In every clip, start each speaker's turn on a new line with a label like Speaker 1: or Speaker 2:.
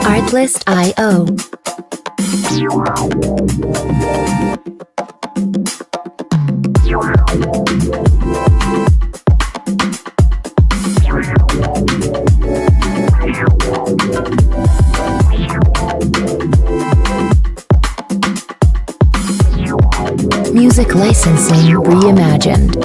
Speaker 1: Artlist.io. Music licensing reimagined.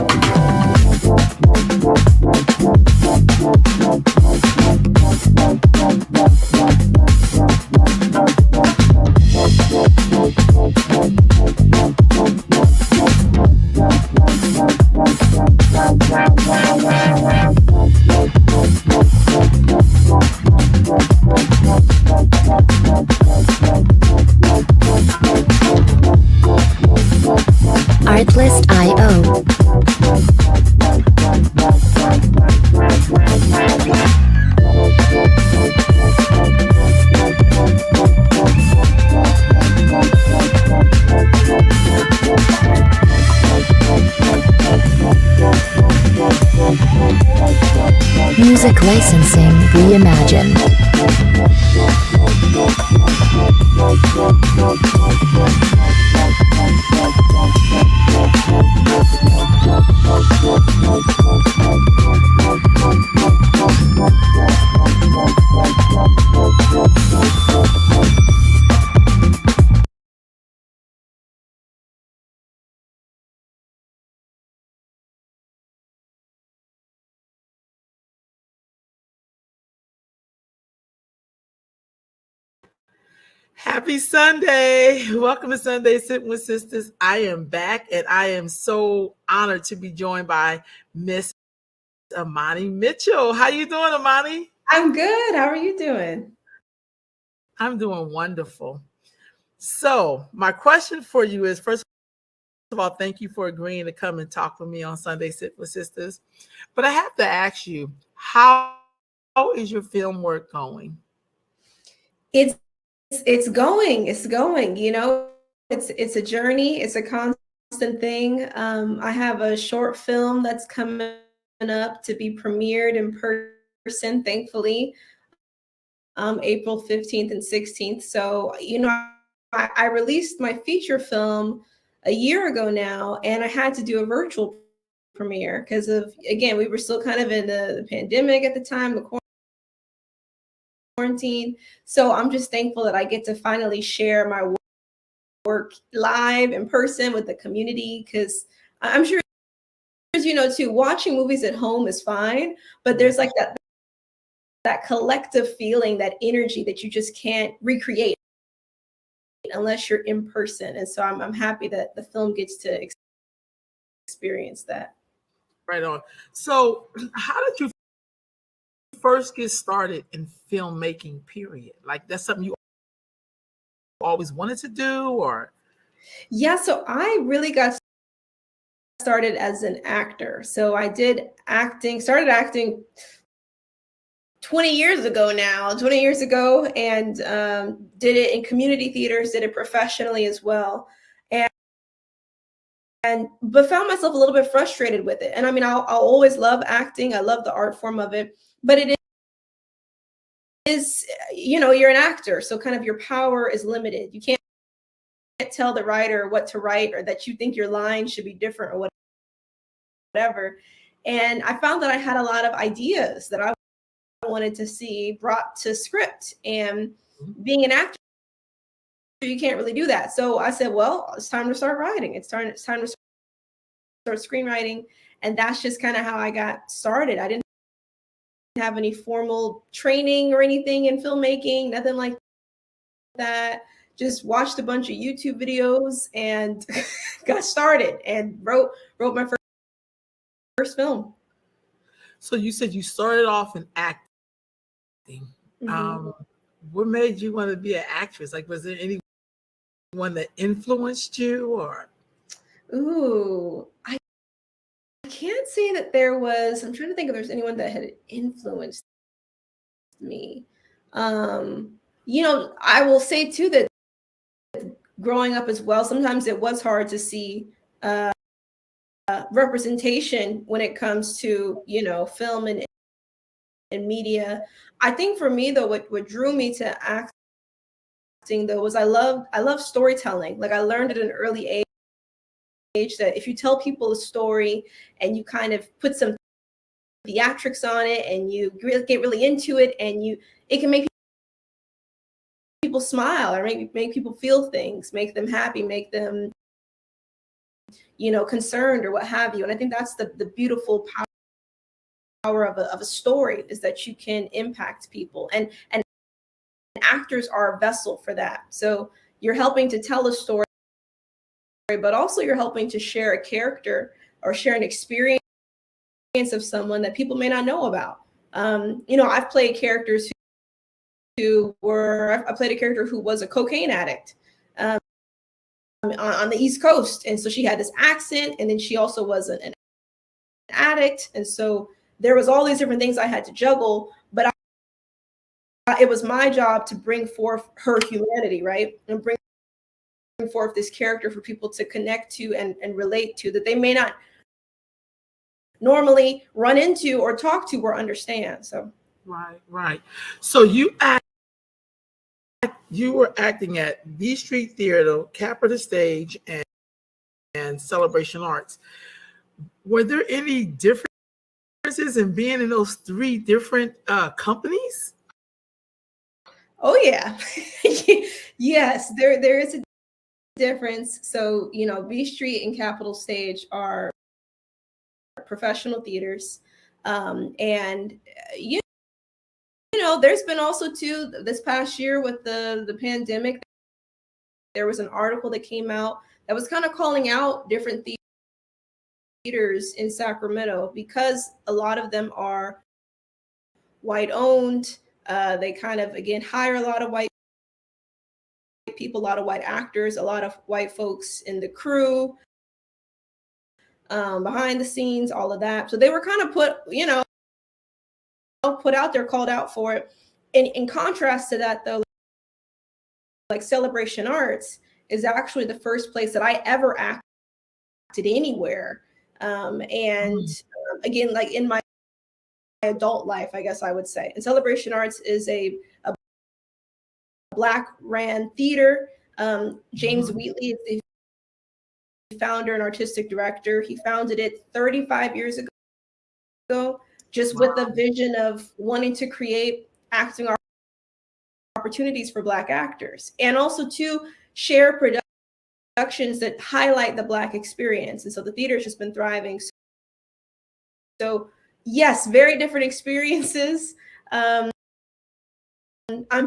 Speaker 1: Artlist.io. Music licensing reimagined.
Speaker 2: Happy Sunday. Welcome to Sunday Sitting with Sisters. I am back and I am so honored to be joined by Miss Imani Mitchell. How you doing, Imani?
Speaker 3: I'm good. How are you doing?
Speaker 2: I'm doing wonderful. So my question for you is, first of all, thank you for agreeing to come and talk with me on Sunday Sit with Sisters. But I have to ask you, how is your film work going?
Speaker 3: It's going. You know, it's a journey. It's a constant thing. I have a short film that's coming up to be premiered in person, thankfully, April 15th and 16th. So, you know, I released my feature film a year ago now, and I had to do a virtual premiere because of, again, we were still kind of in the pandemic at the time, the quarantine. So I'm just thankful that I get to finally share my work live in person with the community, because I'm sure, you know, too, watching movies at home is fine, but there's like that collective feeling, that energy that you just can't recreate unless you're in person. And so I'm happy that the film gets to experience that.
Speaker 2: Right on. So how did you first get started in filmmaking, period? Like, that's something you always wanted to do, or?
Speaker 3: Yeah, so I really got started as an actor. So I started acting 20 years ago, and did it in community theaters, did it professionally as well. But found myself a little bit frustrated with it. And I mean, I'll always love acting. I love the art form of it, but it is, you know, you're an actor, so kind of your power is limited. You can't tell the writer what to write, or that you think your line should be different or whatever. And I found that I had a lot of ideas that I wanted to see brought to script. And being an actor, you can't really do that. So I said, well, it's time to start writing. It's time to start screenwriting. And that's just kind of how I got started. I didn't have any formal training or anything in filmmaking, nothing like that. Just watched a bunch of YouTube videos and got started and wrote my first film.
Speaker 2: So you said you started off in acting.
Speaker 3: Mm-hmm.
Speaker 2: What made you want to be an actress? Like, was there anyone that influenced you, or?
Speaker 3: Ooh, I can't say that there was. I'm trying to think if there's anyone that had influenced me. You know, I will say too that growing up as well, sometimes it was hard to see representation when it comes to, film and media. I think for me though, what drew me to acting though was I love storytelling. Like I learned at an early age that if you tell people a story and you kind of put some theatrics on it and you get really into it, and it can make people smile or make people feel things, make them happy, make them concerned or what have you. And I think that's the beautiful power of a story, is that you can impact people, and actors are a vessel for that. So you're helping to tell a story, but also you're helping to share a character or share an experience of someone that people may not know about. I've played characters I played a character who was a cocaine addict on the East Coast. And so she had this accent, and then she also was an addict. And so there was all these different things I had to juggle, but it was my job to bring forth her humanity, right? And bring forth this character for people to connect to and relate to, that they may not normally run into or talk to or understand. So
Speaker 2: right. So you were acting at B Street Theater, Capitol Stage, and Celebration Arts. Were there any differences in being in those three different companies?
Speaker 3: Oh yeah. Yes, there is a difference. So B Street and Capitol Stage are professional theaters, and there's been also too, this past year with the pandemic, there was an article that came out that was kind of calling out different theaters in Sacramento, because a lot of them are white owned. They kind of, again, hire a lot of white people, a lot of white actors, a lot of white folks in the crew, behind the scenes, all of that. So they were kind of put out there, called out for it. In contrast to that though, like Celebration Arts is actually the first place that I ever acted anywhere. Again, like in my adult life, I guess I would say. And Celebration Arts is a Black ran theater. James Wheatley is the founder and artistic director. He founded it 35 years ago, just with the vision of wanting to create acting opportunities for Black actors, and also to share productions that highlight the Black experience. And so the theater's just been thriving. So yes, very different experiences. I'm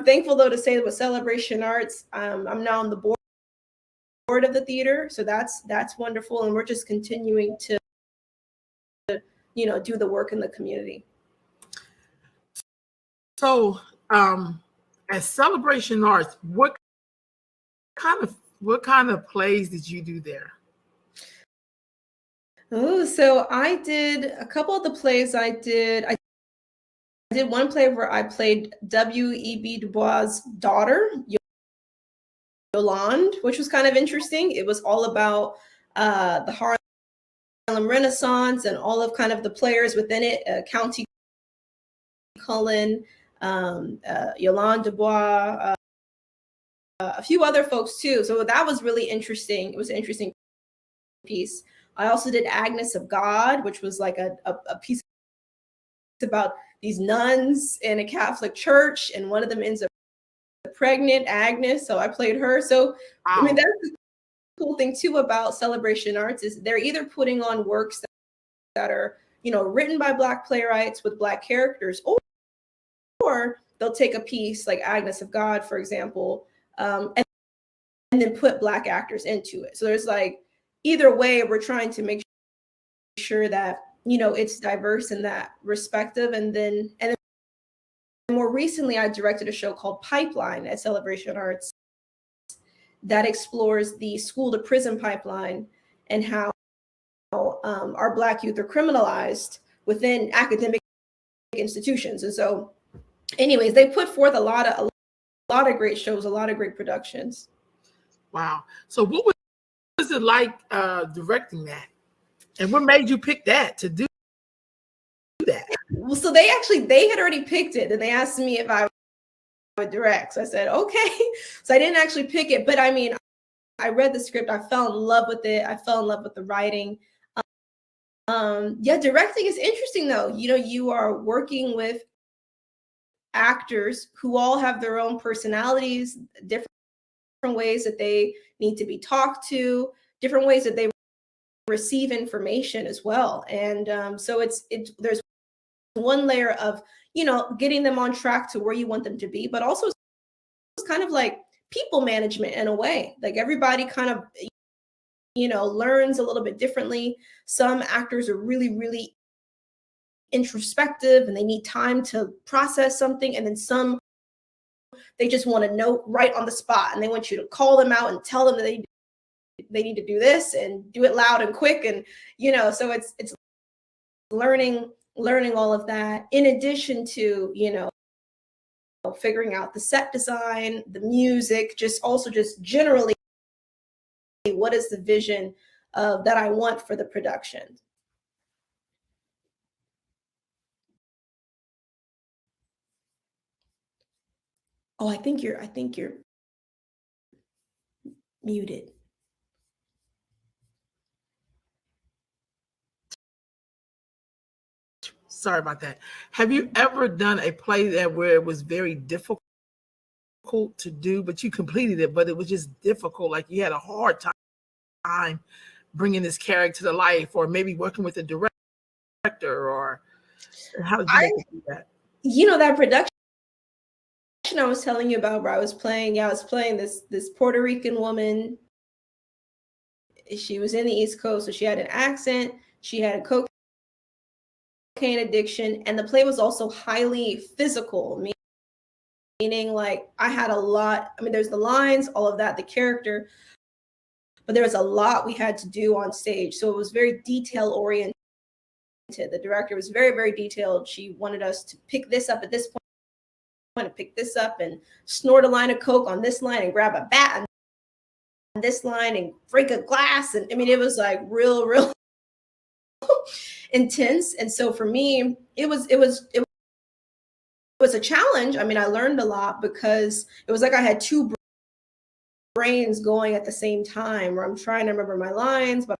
Speaker 3: thankful though to say that with Celebration Arts, I'm now on the board of the theater. So that's wonderful. And we're just continuing to do the work in the community.
Speaker 2: So at Celebration Arts, what kind of plays did you do there?
Speaker 3: Oh, so I did a couple of the plays. I did one play where I played W.E.B. Du Bois' daughter, Yolande, which was kind of interesting. It was all about the Harlem Renaissance and all of kind of the players within it, County Cullen, Yolande Du Bois, a few other folks too. So that was really interesting. It was an interesting piece. I also did Agnes of God, which was like a piece about these nuns in a Catholic church, and one of them ends up pregnant, Agnes. So I played her. So I mean, that's the cool thing too about Celebration Arts, is they're either putting on works that are written by Black playwrights with Black characters, or they'll take a piece like Agnes of God, for example, and then put Black actors into it. So there's like, either way, we're trying to make sure that it's diverse in that respective. And then more recently, I directed a show called Pipeline at Celebration Arts that explores the school to prison pipeline and how our Black youth are criminalized within academic institutions. And so, anyways, they put forth a lot of great shows, a lot of great productions.
Speaker 2: Wow. So what was it like directing that? And what made you pick that to do that?
Speaker 3: Well, so they had already picked it, and they asked me if I would direct. So I said, okay. So I didn't actually pick it, but I mean, I read the script. I fell in love with it. I fell in love with the writing. Yeah, directing is interesting though. You know, you are working with actors who all have their own personalities, different ways that they need to be talked to, different ways that they receive information as well. And so there's one layer of, you know, getting them on track to where you want them to be, but also it's kind of like people management in a way. Like everybody kind of, you know, learns a little bit differently. Some actors are really, really introspective and they need time to process something. And then some, they just want to know right on the spot and they want you to call them out and tell them that they need to do this and do it loud and quick. And, you know, so it's learning all of that in addition to, you know, figuring out the set design, the music, just generally what is the vision that I want for the production. Oh, I think you're muted.
Speaker 2: Sorry about that. Have you ever done a play where it was very difficult to do, but you completed it, but it was just difficult? Like you had a hard time bringing this character to life, or maybe working with a director, or how did you make it do that?
Speaker 3: You know, that production I was telling you about where I was playing this Puerto Rican woman. She was in the East Coast, so she had an accent, she had a cocaine addiction, and the play was also highly physical, meaning like I had a lot, I mean, there's the lines, all of that, the character, but there was a lot we had to do on stage. So it was very detail oriented. The director was very, very detailed. She wanted us to pick this up at this point and pick this up and snort a line of coke on this line and grab a bat on this line and break a glass. And I mean, it was like real intense. And so for me, it was a challenge. I mean, I learned a lot because it was like I had two brains going at the same time, where I'm trying to remember my lines, but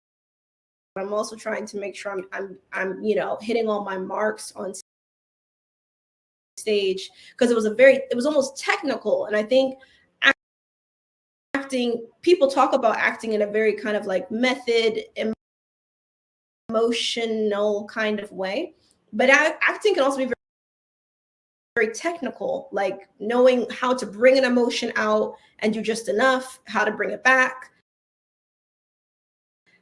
Speaker 3: I'm also trying to make sure I'm you know, hitting all my marks on stage, because it was almost technical. And I think acting, people talk about acting in a very kind of like method, emotional kind of way, but acting can also be very, very technical, like knowing how to bring an emotion out and do just enough, how to bring it back,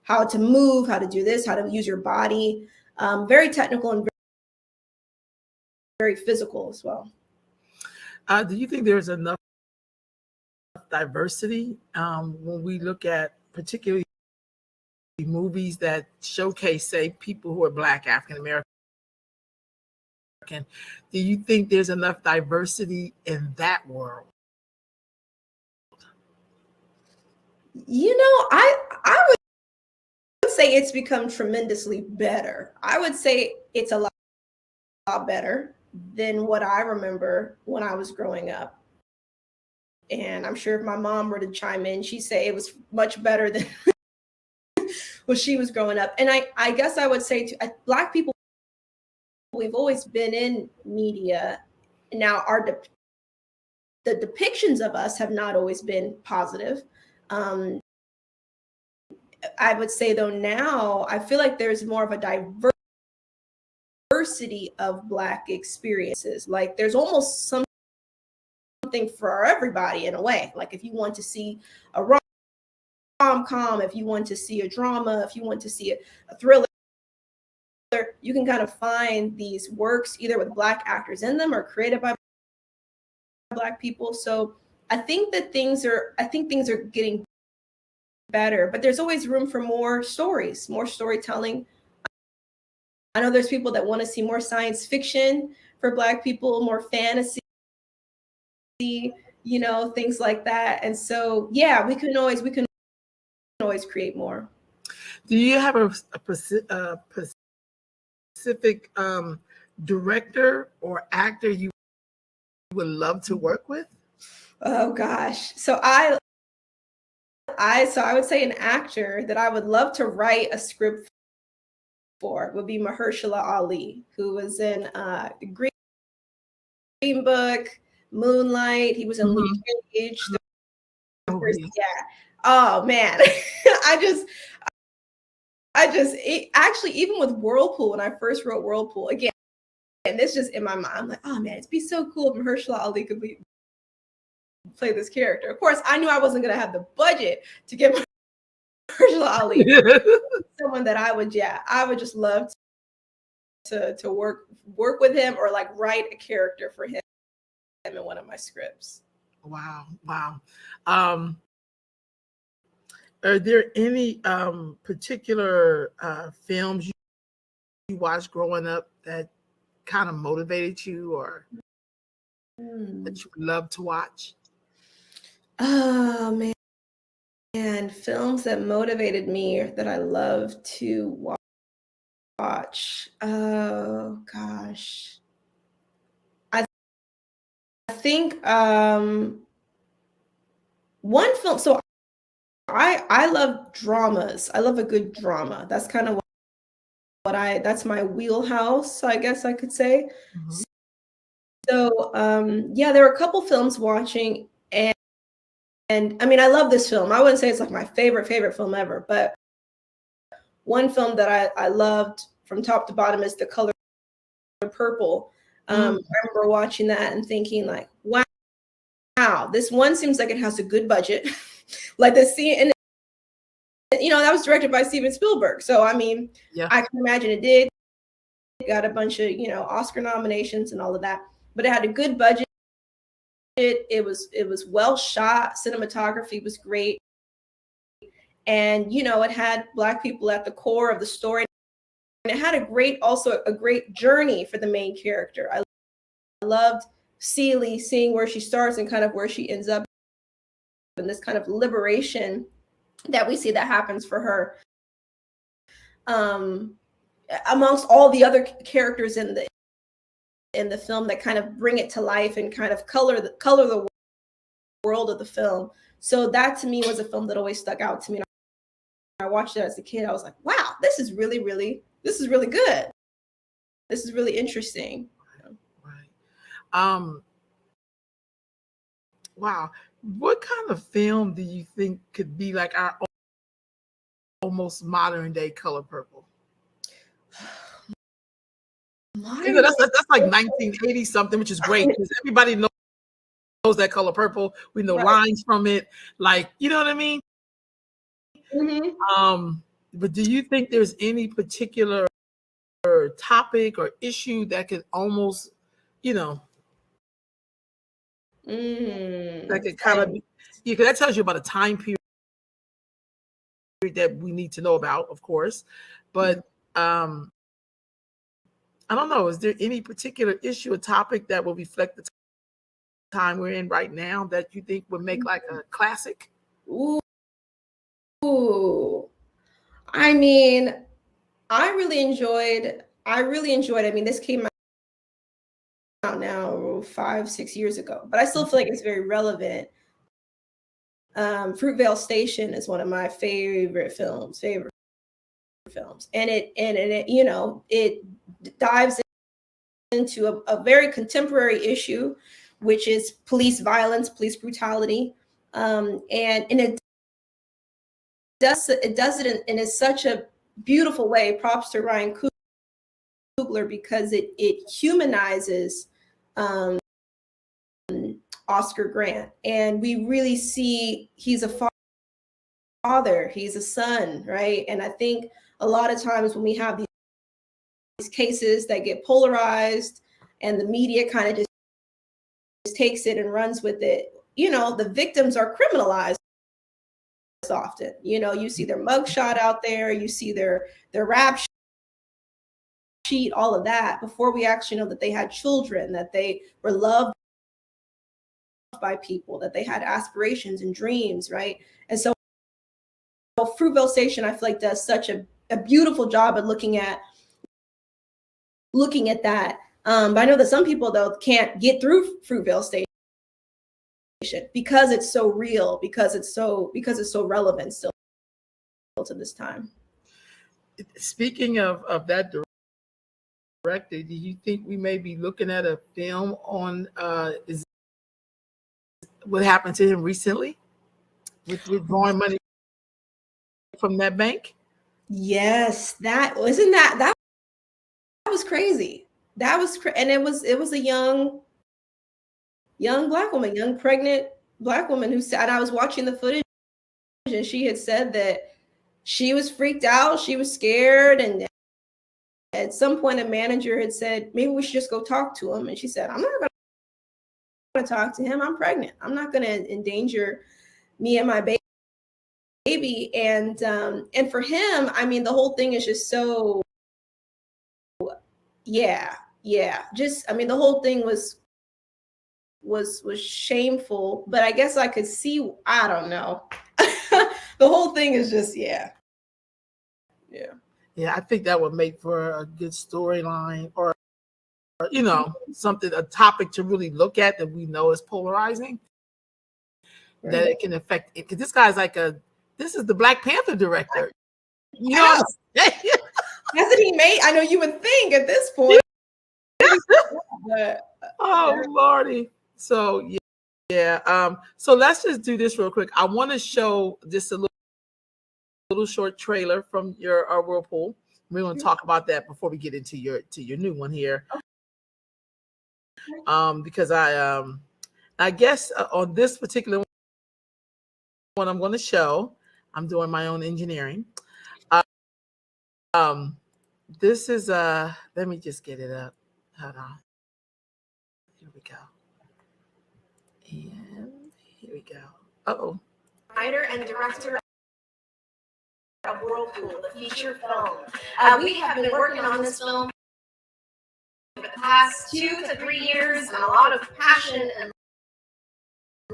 Speaker 3: how to move, how to do this, how to use your body. Very technical and very physical as well.
Speaker 2: Do you think there's enough diversity when we look at particularly movies that showcase, say, people who are Black, African American? Do you think there's enough diversity in that world?
Speaker 3: You know, I would say it's become tremendously better. I would say it's a lot better than what I remember when I was growing up. And I'm sure if my mom were to chime in, she'd say it was much better than when she was growing up. And I guess I would say Black people, we've always been in media. Now the depictions of us have not always been positive. I would say though, now I feel like there's more of a diversity of Black experiences. Like there's almost something for everybody in a way. Like if you want to see a rom-com, if you want to see a drama, if you want to see a thriller, you can kind of find these works either with Black actors in them or created by Black people. So I think things are getting better, but there's always room for more stories, more storytelling. I know there's people that want to see more science fiction for Black people, more fantasy, you know, things like that. And so, yeah, we can always create more.
Speaker 2: Do you have a specific director or actor you would love to work with?
Speaker 3: Oh gosh. So I would say an actor that I would love to write a script for would be Mahershala Ali, who was in the Green Book, Moonlight. He was in Luke Cage. Yeah. Oh man, actually, even with Whirlpool, when I first wrote Whirlpool, again, and this just in my mind, I'm like, oh man, it'd be so cool if Mahershala Ali could play this character. Of course, I knew I wasn't gonna have the budget to get Mahershala Ali. Someone that I would just love to work with him, or like write a character for him in one of my scripts.
Speaker 2: Wow. Are there any particular films you watched growing up that kind of motivated you, or that you would love to watch?
Speaker 3: Oh man, films that motivated me or that I love to watch. Oh gosh. I think one film, so I love dramas. I love a good drama. That's kind of that's my wheelhouse, I guess I could say.
Speaker 2: Mhm.
Speaker 3: So yeah, there were a couple films watching, and I mean, I love this film. I wouldn't say it's like my favorite film ever, but one film that I loved from top to bottom is The Color Purple. I remember watching that and thinking like, wow, this one seems like it has a good budget. Like the scene, and that was directed by Steven Spielberg. So I mean,
Speaker 2: Yeah.
Speaker 3: I can imagine it did. It got a bunch of Oscar nominations and all of that, but it had a good budget. It was well shot. Cinematography was great, and it had Black people at the core of the story, and it had a great journey for the main character. I loved Celie, seeing where she starts and kind of where she ends up, and this kind of liberation that we see that happens for her, amongst all the other characters in the film that kind of bring it to life and kind of color the world of the film. So that to me was a film that always stuck out to me. I watched it as a kid. I was like, wow, this is really good. This is really interesting.
Speaker 2: Right. Wow. What kind of film do you think could be like our almost modern day Color Purple? That's like 1980 something, which is great because everybody knows that Color Purple. We know lines from it, like, you know what I mean?
Speaker 3: Mm-hmm.
Speaker 2: But do you think there's any particular topic or issue that could almost, that could kind of be, because that tells you about a time period that we need to know about, of course. But I don't know, is there any particular issue or topic that will reflect the time we're in right now that you think would make like a classic?
Speaker 3: Ooh. I mean, I really enjoyed, I mean, this came out now 5-6 years ago, but I still feel like it's very relevant. Fruitvale Station is one of my favorite films. And it dives into a very contemporary issue, which is police violence, police brutality. And it does it in such a beautiful way. Props to Ryan Coogler, because it humanizes Oscar Grant, and we really see he's a father, he's a son, right? And I think a lot of times when we have these cases that get polarized and the media kind of just takes it and runs with it, the victims are criminalized often. You see their mugshot out there, you see their rap sheet, all of that, before we actually know that they had children, that they were loved by people, that they had aspirations and dreams, right? And so Fruitvale Station, I feel like does such a beautiful job at looking at that. But I know that some people though can't get through Fruitvale Station because it's so real, because it's so relevant still to this time.
Speaker 2: Speaking of that director, do you think we may be looking at a film on what happened to him recently with drawing money from that bank?
Speaker 3: Yes, that was crazy. And it was a young Black woman, young pregnant Black woman who said, I was watching the footage and she had said that she was freaked out, she was scared, and at some point a manager had said, maybe we should just go talk to him. And she said, I'm not going to talk to him. I'm pregnant. I'm not going to endanger me and my baby. And for him, I mean, the whole thing is just so, yeah. Just, I mean, the whole thing was shameful, but I guess I could see, I don't know. The whole thing is just, yeah.
Speaker 2: I think that would make for a good storyline, or something, a topic to really look at that we know is polarizing, right, that it can affect it. Because this guy's like this is the Black Panther director.
Speaker 3: Hasn't he made? I know you would think at this point. But,
Speaker 2: oh Lordy. So so let's just do this real quick. I want to show just a little short trailer from your Whirlpool. We're going to talk about that before we get into your new one here. Because I guess on this particular one I'm going to show, I'm doing my own engineering. This is let me just get it up. Hold on. Here we go. And here we go. Uh-oh.
Speaker 4: Writer and director of Whirlpool, the feature film. We have been working on this film for the past 2 to 3 years, and a lot of passion and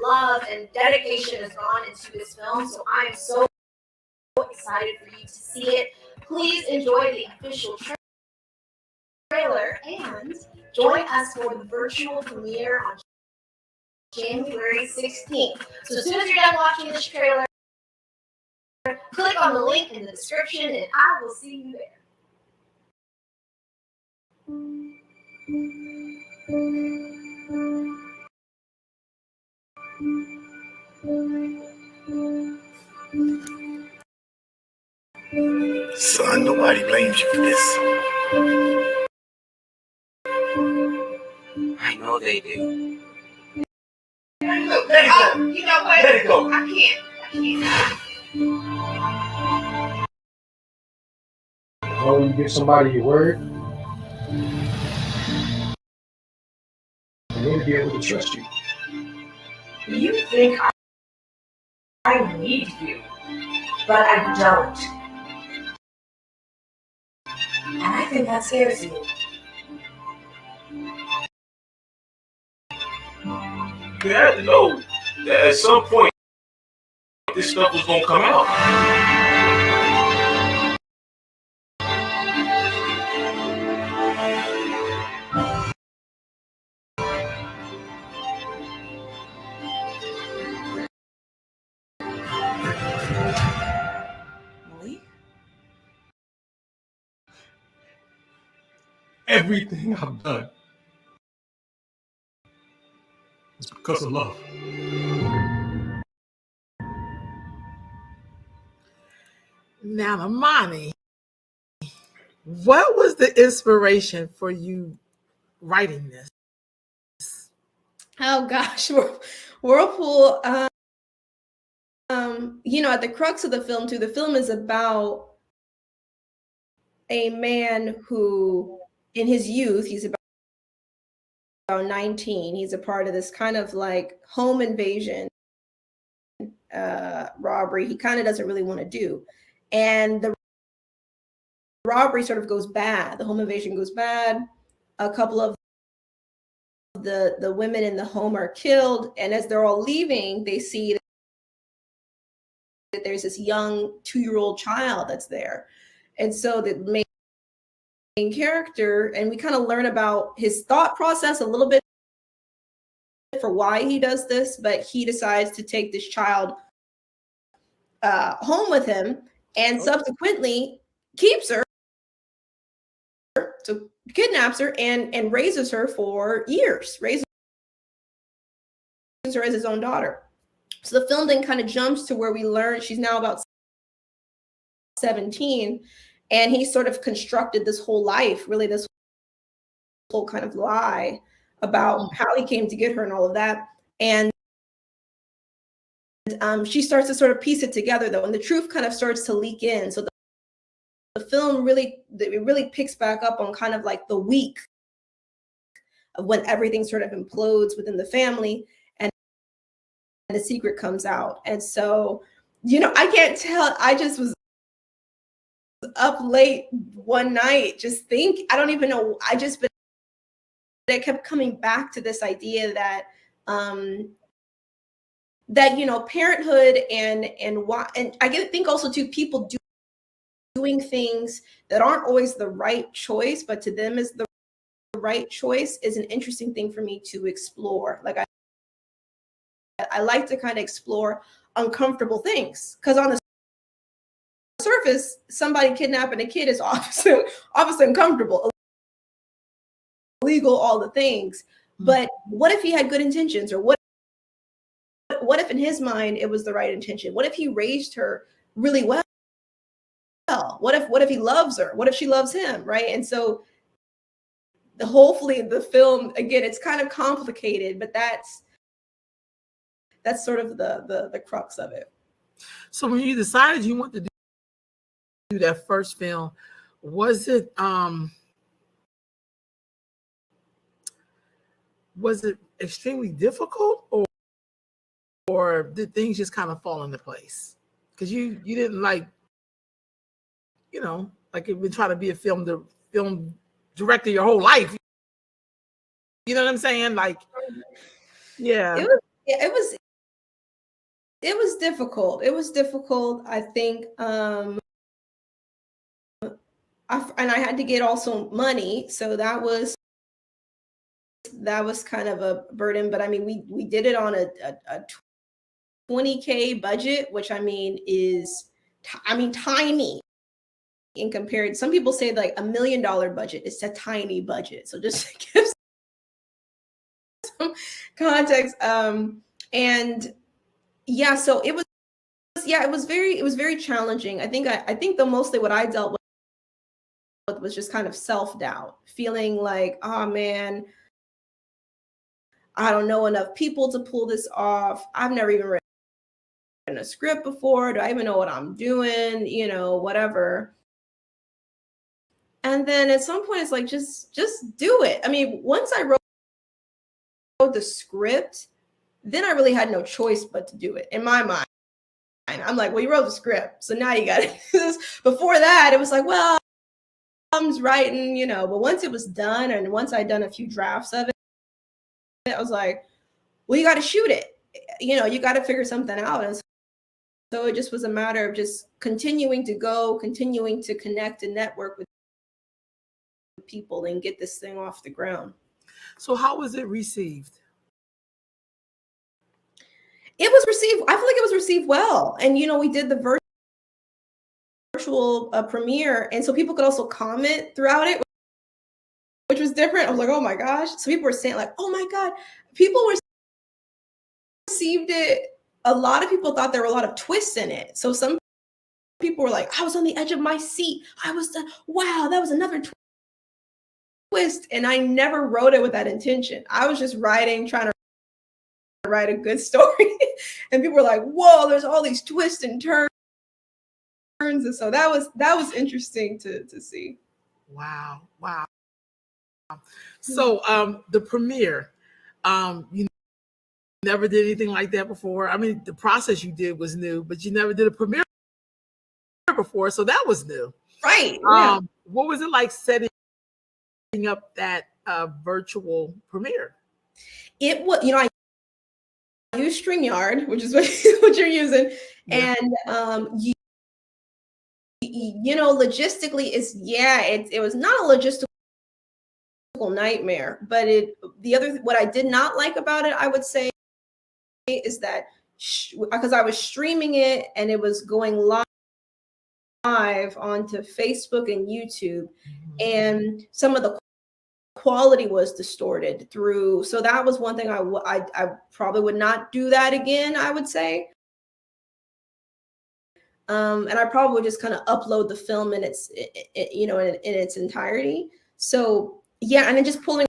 Speaker 4: love and dedication has gone into this film, so I am so excited for you to see it. Please enjoy the official trailer and join us for the virtual premiere on January 16th. So as soon as you're done watching this trailer, click on the link in the description and I will see you there.
Speaker 5: Son, nobody blames you for this. I know they do.
Speaker 4: Look, let it go. You know what?
Speaker 5: Let it go.
Speaker 4: I can't.
Speaker 6: When you give somebody your word, they need to be able to trust you.
Speaker 4: You think I need you, but I don't. And I think that scares you.
Speaker 5: You had to know that at some point this stuff was gonna come out.
Speaker 6: Everything I've done is because of love.
Speaker 2: Now, Imani, what was the inspiration for you writing this?
Speaker 3: Oh gosh, Whirlpool. At the crux of the film too, the film is about a man who, in his youth, he's about 19. He's a part of this kind of like home invasion robbery he kind of doesn't really want to do. And the robbery sort of goes bad. The home invasion goes bad. A couple of the women in the home are killed. And as they're all leaving, they see there's this young 2-year-old child that's there. And so the main character, and we kind of learn about his thought process a little bit for why he does this, but he decides to take this child home with him and subsequently keeps her, so kidnaps her and raises her for years, raises her as his own daughter. So the film then kind of jumps to where we learn she's now about 17, and he sort of constructed this whole life, really this whole kind of lie about how he came to get her and all of that. And she starts to sort of piece it together though, and the truth kind of starts to leak in. So the film really picks back up on kind of like the week of when everything sort of implodes within the family and the secret comes out. And so, I can't tell, I just was up late one night just I don't even know, but I kept coming back to this idea that parenthood and why, and I think also too, people doing things that aren't always the right choice, but to them is the right choice, is an interesting thing for me to explore. Like I like to kind of explore uncomfortable things, because on the surface, somebody kidnapping a kid is obviously uncomfortable, illegal, all the things. But what if he had good intentions, or what if in his mind it was the right intention? What if he raised her really well? What if he loves her? What if she loves him, right? And so hopefully the film, again, it's kind of complicated, but that's sort of the crux of it.
Speaker 2: So when you decided you wanted to do that first film, was it extremely difficult, or did things just kind of fall into place? Because you didn't like you've been trying to be a film director your whole life. You know what I'm saying? Like, yeah.
Speaker 3: It was difficult. It was difficult. I think, and I had to get also money, so that was kind of a burden. But I mean, we did it on a $20K budget, which is tiny. In compared, some people say like $1 million budget is a tiny budget. So just to give some context, and yeah, so it was very challenging. I think the mostly what I dealt with was just kind of self-doubt, feeling like, oh man, I don't know enough people to pull this off. I've never even written a script before. Do I even know what I'm doing? Whatever. And then at some point, it's like, just do it. I mean, once I wrote the script, then I really had no choice but to do it. In my mind, I'm like, well, you wrote the script, so now you got to do this. Before that, it was like, well, I'm just writing, But once it was done, and once I'd done a few drafts of it, I was like, well, you got to shoot it. You got to figure something out. And so it just was a matter of just continuing to connect and network with people and get this thing off the ground.
Speaker 2: So how was it received?
Speaker 3: It was received, I feel like it was received well. And we did the virtual premiere, and so people could also comment throughout it, which was different. I was like, oh my gosh. So people were saying like, oh my God. People received it. A lot of people thought there were a lot of twists in it. So some people were like, I was on the edge of my seat. Wow, that was another twist. And I never wrote it with that intention. I was just trying to write a good story. And people were like, whoa, there's all these twists and turns. And so that was interesting to see.
Speaker 2: Wow. So the premiere, you never did anything like that before. I mean, the process you did was new, but you never did a premiere before, so that was new.
Speaker 3: Right. Yeah.
Speaker 2: What was it like setting up that virtual premiere?
Speaker 3: It was, I use StreamYard, which is what you're using.
Speaker 2: Yeah.
Speaker 3: And you know, logistically it was not a logistical nightmare, but what I did not like about it, I would say, is that because I was streaming it and it was going live onto Facebook and YouTube, and some of the quality was distorted through. So that was one thing I probably would not do that again, I would say. And I probably would just kind of upload the film in its entirety. So yeah, and then just pulling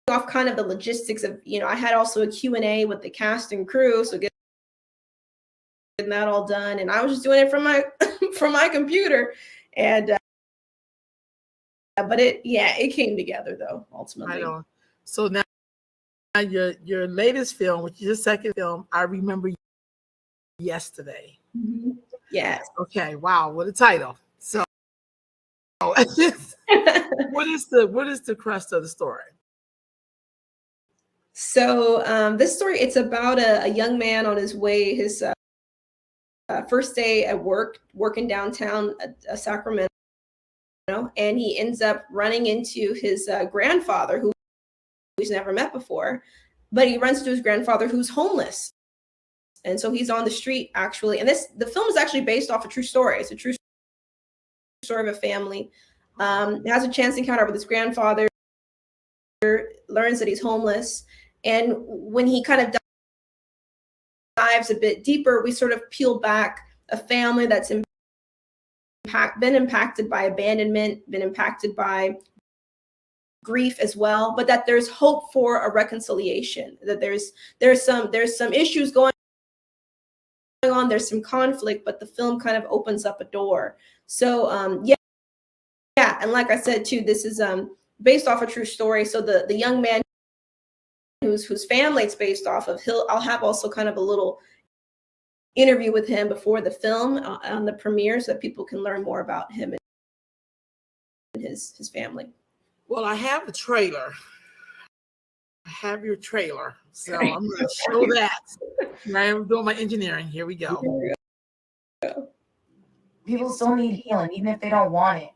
Speaker 3: off kind of the logistics of, I had also a Q&A with the cast and crew, so getting that all done, and I was just doing it from my from my computer, and but it came together though ultimately.
Speaker 2: Right on. So now your latest film, which is your second film, I Remember Yesterday.
Speaker 3: Mm-hmm. Yes.
Speaker 2: Okay. Wow. What a title. So what is the crust of the story?
Speaker 3: So this story, it's about a young man on his way, his first day at work, working downtown Sacramento, and he ends up running into his grandfather, who he's never met before, but he runs into his grandfather who's homeless. And so he's on the street, actually. And the film is actually based off a true story. It's a true story of a family. Has a chance encounter with his grandfather, learns that he's homeless. And when he kind of dives a bit deeper, we sort of peel back a family that's been impacted by abandonment, been impacted by grief as well, but that there's hope for a reconciliation, that there's some issues going on, there's some conflict, but the film kind of opens up a door. So yeah, and like I said too, this is based off a true story. So the young man whose family it's based off of, I'll have also kind of a little interview with him before the film on the premiere, so that people can learn more about him and his family.
Speaker 2: Well, I have the trailer. I have your trailer, so I'm going to show that. Right, I'm doing my engineering. Here we go.
Speaker 7: People still need healing, even if they don't want it.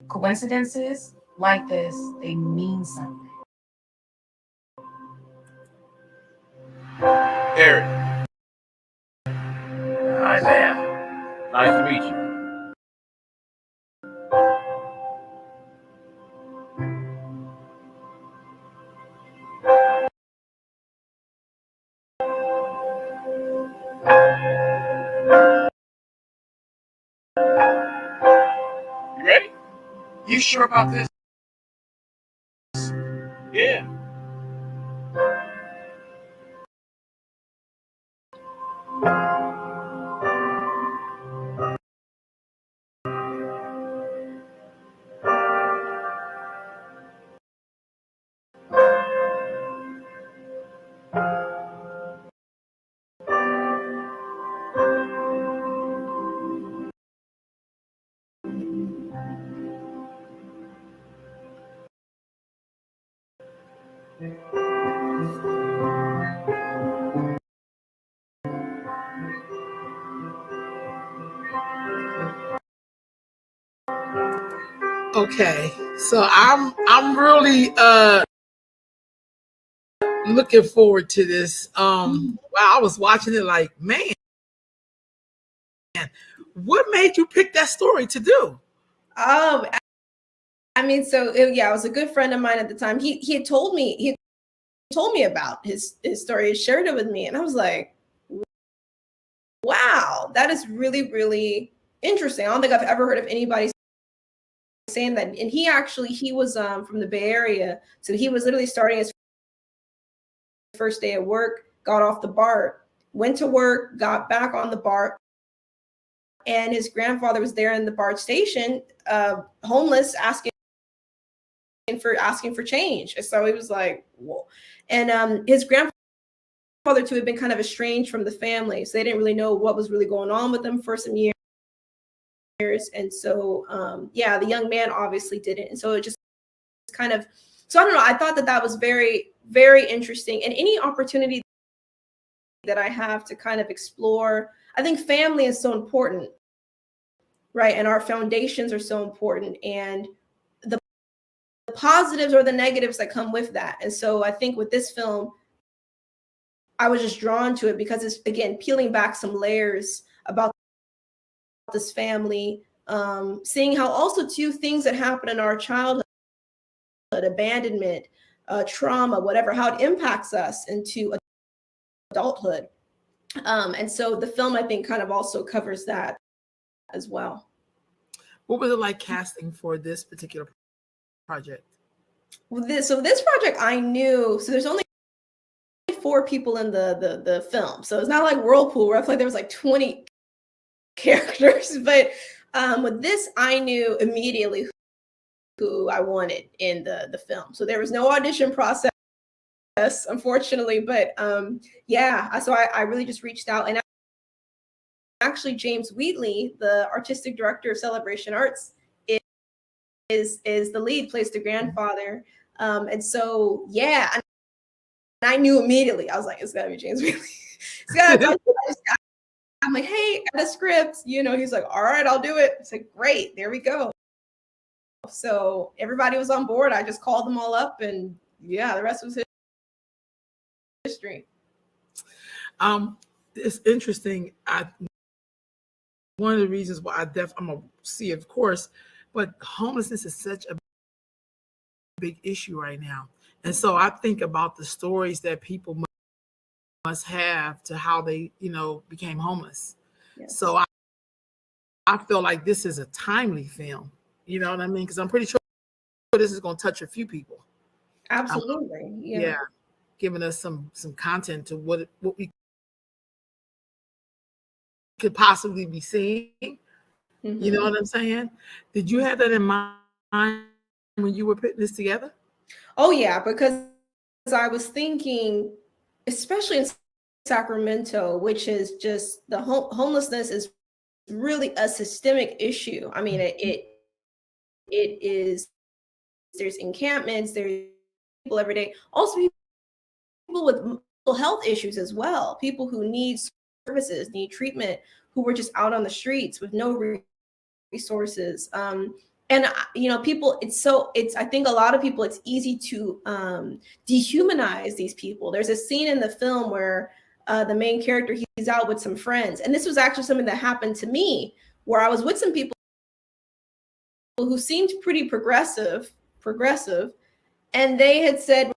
Speaker 7: Coincidences like this, they mean something.
Speaker 5: Eric. Isaiah. Nice to meet you. You ready?
Speaker 6: You sure about this?
Speaker 5: Yeah.
Speaker 2: Okay, so I'm really looking forward to this. Wow, I was watching it like, man, what made you pick that story to do?
Speaker 3: I mean, so it was a good friend of mine at the time. He had told me about his story, he shared it with me, and I was like, wow, that is really, really interesting. I don't think I've ever heard of anybody saying that. And he was from the Bay Area, so he was literally starting his first day at work, got off the BART, went to work, got back on the BART, and his grandfather was there in the BART station, homeless, asking for change. And so he was like, whoa. And his grandfather too had been kind of estranged from the family, so they didn't really know what was really going on with them for some years. And so the young man obviously didn't. And so it just kind of, so I don't know, I thought that was very, very interesting. And any opportunity that I have to kind of explore, I think family is so important, right? And our foundations are so important, and the positives or the negatives that come with that. And so I think with this film, I was just drawn to it because it's, again, peeling back some layers about this family, seeing how also two things that happen in our childhood, abandonment, trauma, whatever, how it impacts us into adulthood. And so the film, I think, kind of also covers that as well.
Speaker 2: What was it like casting for this particular project?
Speaker 3: So this project, I knew, so there's only 4 people in the film. So it's not like Whirlpool where I feel like there was like 20 characters. But with this, I knew immediately who I wanted in the film. So there was no audition process, unfortunately. But yeah, so I really just reached out. And actually, James Wheatley, the artistic director of Celebration Arts, is the lead, plays the grandfather. And so, yeah, and I knew immediately. I was like, it's gotta be James Wheatley. I'm like, hey, got a script. You know, he's like, all right, I'll do it. It's like, great, there we go. So everybody was on board. I just called them all up, and yeah, the rest was history.
Speaker 2: It's interesting. One of the reasons why I'm gonna see, of course, but homelessness is such a big issue right now. And so I think about the stories that people must have to how they, became homeless. Yes. So I feel like this is a timely film. You know what I mean? Because I'm pretty sure this is going to touch a few people.
Speaker 3: Absolutely. Yeah.
Speaker 2: Giving us some content to what we could possibly be seeing. Mm-hmm. You know what I'm saying? Did you have that in mind when you were putting this together?
Speaker 3: Oh, yeah, because I was thinking, especially in Sacramento, which is just the homelessness is really a systemic issue. I mean, it is, there's encampments, there's people every day, also people with mental health issues as well, people who need services, need treatment, who were just out on the streets with no resources. And people, I think a lot of people, it's easy to dehumanize these people. There's a scene in the film where the main character, he's out with some friends. And this was actually something that happened to me, where I was with some people who seemed pretty progressive. And they had said,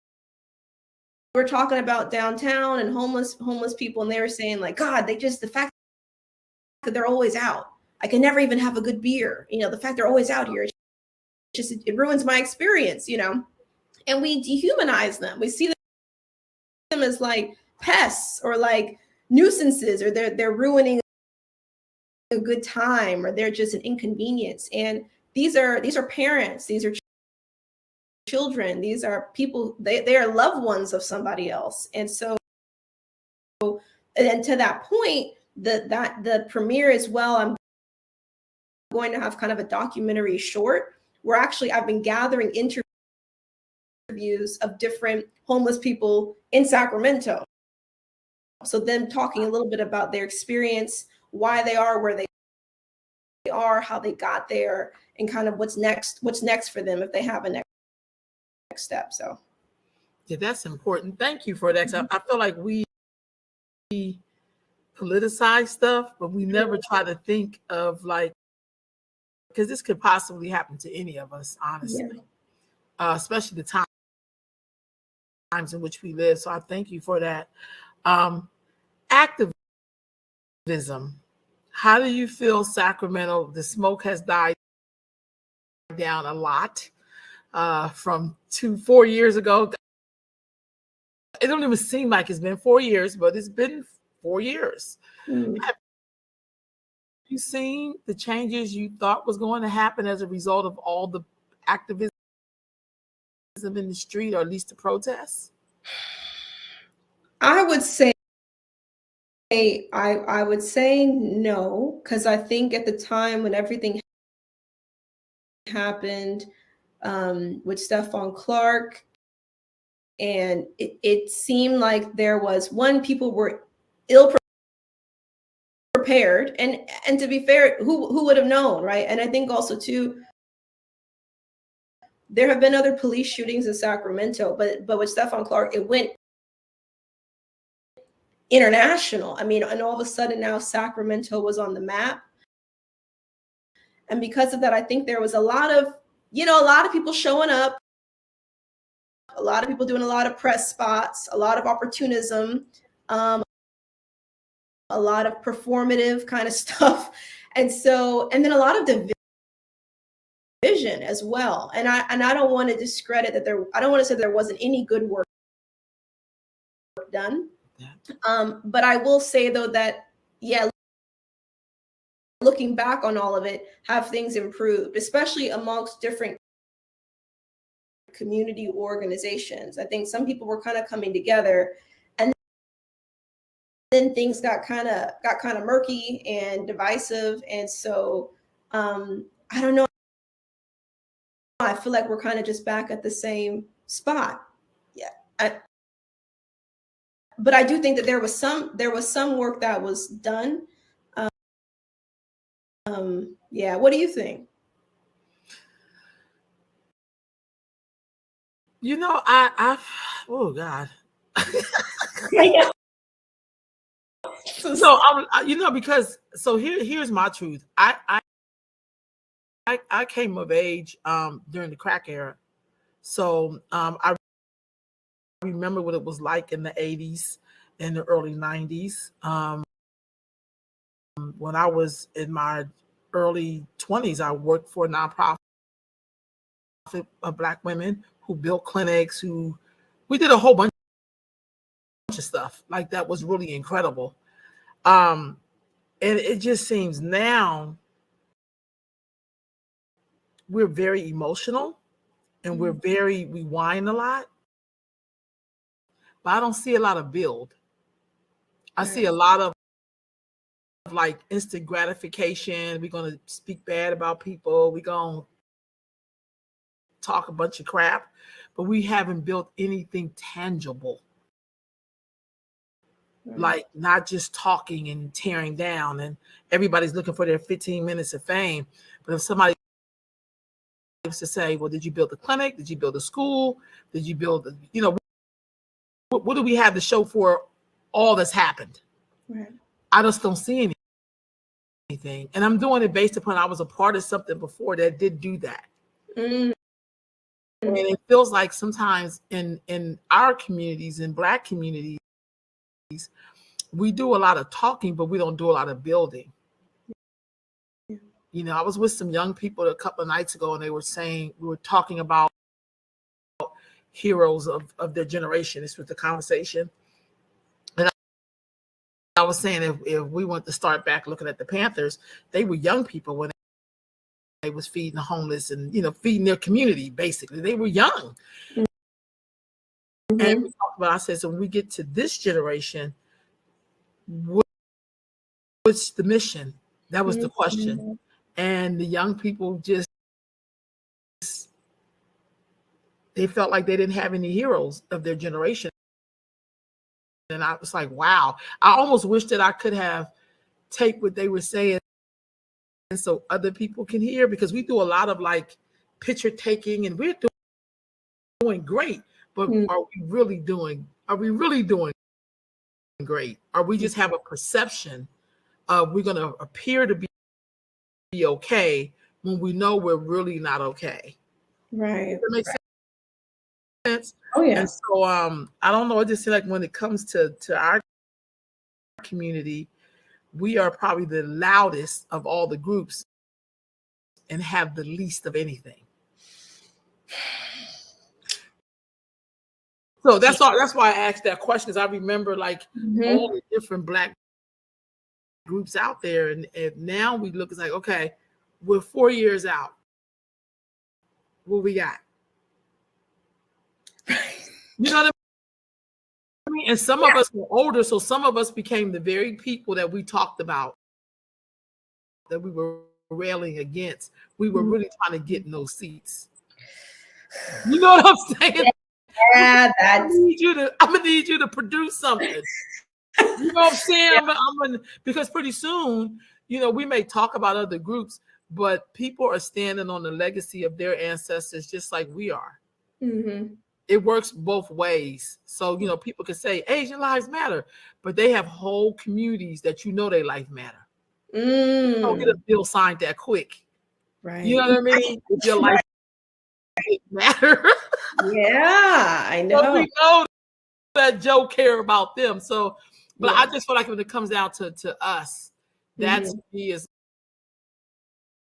Speaker 3: we're talking about downtown and homeless people. And they were saying like, God, the fact that they're always out. I can never even have a good beer. The fact they're always out here, it ruins my experience, and we dehumanize them. We see them as like pests or like nuisances, or they're ruining a good time, or they're just an inconvenience. And these are parents, these are children, these are people, they are loved ones of somebody else. And so, and to that point, the premiere as well, I'm going to have kind of a documentary short where actually I've been gathering interviews of different homeless people in Sacramento. So them talking a little bit about their experience, why they are where they are, how they got there, and kind of what's next for them if they have a next step. So
Speaker 2: yeah, that's important. Thank you for that. Mm-hmm. I feel like we politicize stuff, but we never try to think of like, because this could possibly happen to any of us, honestly, especially the times in which we live. So I thank you for that. Activism. How do you feel Sacramento? The smoke has died down a lot from 4 years ago. It don't even seem like it's been 4 years, but it's been 4 years. Mm. Have you seen the changes you thought was going to happen as a result of all the activism in the street, or at least the protests?
Speaker 3: I would say no, because I think at the time when everything happened with Stephon Clark And it seemed like there was people were ill prepared, and to be fair, who would have known, right? And I think also too, there have been other police shootings in Sacramento, but with Stephon Clark, it went international. I mean, and all of a sudden now Sacramento was on the map. And because of that, I think there was a lot of people showing up, a lot of people doing a lot of press spots, a lot of opportunism, a lot of performative kind of stuff. And then a lot of division as well. And I don't want to discredit that I don't want to say there wasn't any good work done. Yeah. But I will say though that, yeah, looking back on all of it, have things improved, especially amongst different community organizations. I think some people were kind of coming together, and then things got kind of murky and divisive. And so I don't know. I feel like we're kind of just back at the same spot. Yeah. But I do think that there was some work that was done. Yeah. What do you think?
Speaker 2: You know, oh God.
Speaker 3: Yeah.
Speaker 2: So because here's my truth. I came of age during the crack era. So I remember what it was like in the 80s and the early 90s. When I was in my early 20s, I worked for a nonprofit of Black women who built clinics, we did a whole bunch of stuff like that was really incredible. And it just seems now we're very emotional and we whine a lot, but I don't see a lot of build. I see a lot of like instant gratification. We're going to speak bad about people. We're going to talk a bunch of crap, but we haven't built anything tangible. Like not just talking and tearing down, and everybody's looking for their 15 minutes of fame. But if somebody was to say, well, did you build a clinic? Did you build a school? Did you build, what do we have to show for all that's happened? Right. I just don't see anything. And I'm doing it based upon I was a part of something before that did do that. Mm-hmm. And it feels like sometimes in our communities, in Black communities, we do a lot of talking, but we don't do a lot of building. Yeah. I was with some young people a couple of nights ago, and they were saying, we were talking about heroes of their generation. This was the conversation. And I was saying, if we want to start back looking at the Panthers, they were young people when they was feeding the homeless and, feeding their community, basically. They were young. Mm-hmm. And we talked about, I said, so when we get to this generation, what's the mission? That was the question. Mm-hmm. And the young people they felt like they didn't have any heroes of their generation. And I was like, wow. I almost wish that I could have taped what they were saying so other people can hear, because we do a lot of like picture taking and we're doing great, but are we really doing great? Or we just have a perception of we're going to appear to be okay when we know we're really not okay.
Speaker 3: Right.
Speaker 2: Does that make sense?
Speaker 3: Oh yeah.
Speaker 2: And so I don't know. I just feel like when it comes to our community, we are probably the loudest of all the groups and have the least of anything. So that's why I asked that question, because I remember like all the different Black groups out there, and now we look, it's like, okay, we're 4 years out. What we got? You know what I mean? And some of us were older, so some of us became the very people that we talked about, that we were railing against. We were really trying to get in those seats. You know what I'm saying?
Speaker 3: Yeah,
Speaker 2: I'm
Speaker 3: that's
Speaker 2: gonna need you to produce something. You know what I'm saying? Because pretty soon, we may talk about other groups, but people are standing on the legacy of their ancestors just like we are.
Speaker 3: Mhm.
Speaker 2: It works both ways. So, people can say Asian lives matter, but they have whole communities that their life matter. Don't get a bill signed that quick.
Speaker 3: Right.
Speaker 2: You know what I mean? If your life matter.
Speaker 3: Yeah, I
Speaker 2: But
Speaker 3: know.
Speaker 2: we know that Joe care about them. So, but
Speaker 3: Yeah.
Speaker 2: I just feel like when it comes down to us, that to me is